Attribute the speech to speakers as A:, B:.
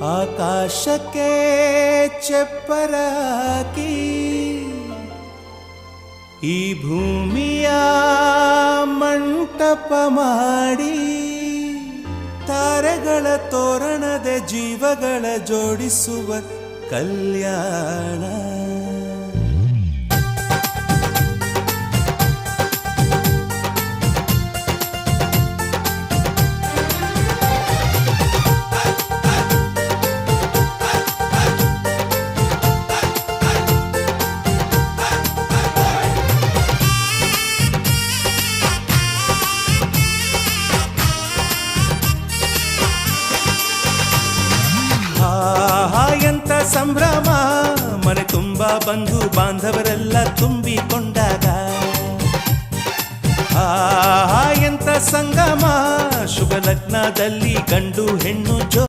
A: ಆಕಾಶಕ್ಕೆ ಚಪ್ಪರ ಹಾಕಿ ಈ ಭೂಮಿಯ ಮಂಟಪ ಮಾಡಿ ತಾರೆಗಳ ತೋರಣದ ಜೀವಗಳ ಜೋಡಿಸುವ ಕಲ್ಯಾಣ. ಎಂತ ಸಂಭ್ರಮ, ಮನೆ ತುಂಬ ಬಂಧು ಬಾಂಧವರೆಲ್ಲ ತುಂಬಿಕೊಂಡಾಗ. ಎಂತ ಸಂಗಮ, ಶುಭ ಲಗ್ನದಲ್ಲಿ ಗಂಡು ಹೆಣ್ಣು